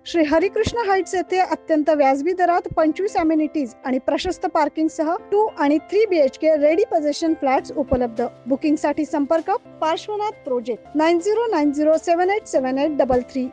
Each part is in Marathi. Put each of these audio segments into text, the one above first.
श्री हरिकृष्ण हाइट्स येथे अत्यंत व्याजबी दरात 25 अमेनिटीज आणि प्रशस्त पार्किंग सह 2 आणि 3 BHK रेडी पोझिशन फ्लॅट्स उपलब्ध। बुकिंग साठी संपर्क पार्श्वनाथ प्रोजेक्ट 9090787833।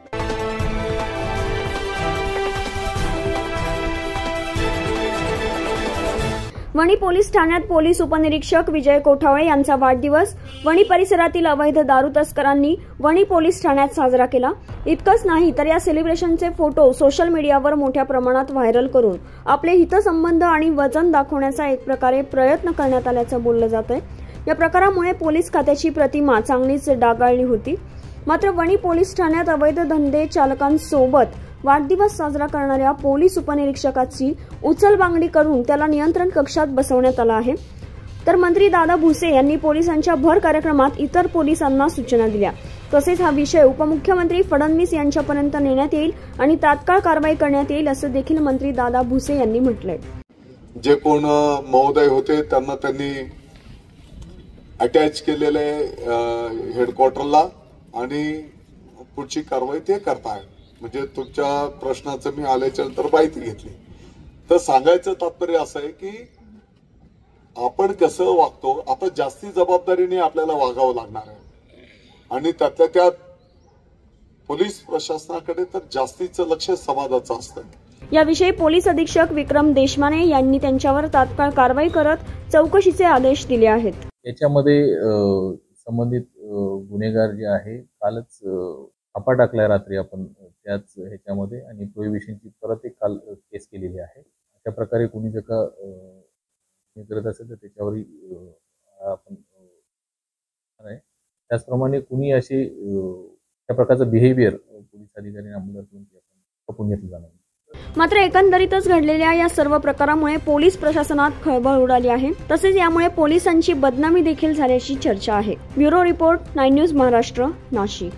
वणी पोलीस ठाण्यात पोलीस उपनिरीक्षक विजय कोठावळे यांचा वाढदिवस वणी परिसरातील अवैध दारू तस्करांनी वणी पोलीस ठाण्यात साजरा केला। इतकंच नाही तर या सेलिब्रेशनचे फोटो सोशल मीडियावर मोठ्या प्रमाणात व्हायरल करून आपले हितसंबंध आणि वजन दाखवण्याचा एक प्रकारे प्रयत्न करण्यात आल्याचं बोललं जातंय। या प्रकारामुळे पोलीस खात्याची प्रतिमा चांगलीच डागाळली होती। मात्र वणी पोलीस ठाण्यात अवैध धंदे चालकांसोबत वाढदिवस साजरा करणाऱ्या पोलीस उपनिरीक्षकाची उचलबांगडी करून त्याला नियंत्रण कक्षात बसवण्यात आलं आहे। तर मंत्री दादा भुसे यांनी पोलिसांच्या भर कार्यक्रमात इतर पोलिसांना सूचना दिल्या। तसेच हा विषय उपमुख्यमंत्री फडणवीस यांच्यापर्यंत नेण्यात येईल आणि तात्काळ कारवाई करण्यात येईल असं देखील मंत्री दादा भुसे यांनी म्हटलंय। जे कोण महोदय होते त्यांना त्यांनी अटॅच केलेले हेडक्वार्टरला आणि पुढची कारवाई ते करताय। म्हणजे तुमच्या प्रश्नाचं मी आल्याच्या नंतर माहिती घेतली तर सांगायचं तात्पर्य असं आहे की आपण कसं वागतो आता जास्ती जबाबदारीने आपल्याला वागावं लागणार आहे आणि त्यातल्या त्यात पोलीस प्रशासनाकडे तर जास्तीचं लक्ष समाजाचं असतं। याविषयी पोलीस अधीक्षक विक्रम देशमाने यांनी त्यांच्यावर तात्काळ कारवाई करत चौकशीचे आदेश दिले आहेत। याच्यामध्ये संबंधित गुन्हेगार जे आहे कालच छापा टाकलाय रात्री आपण त्याच ह्याच्यामध्ये आणि प्रोहिबिशनची परत एक काल केस केलेली आहे। अशा प्रकारे कोणी जर का करत असेल तर त्याच्यावरही आपण त्याचप्रमाणे कुणी असे त्या प्रकारचं बिहेवियर पोलीस अधिकारी अंमलात घेऊन आपण घेतलं जाणार। मात्र एकंदरीतच घडलेल्या या सर्व प्रकारामुळे पोलीस प्रशासनात खळबळ उडाली आहे। तसेच यामुळे पोलिसांची बदनामी देखील झाल्याची चर्चा आहे। Bureau report 9 news Maharashtra, Nashik.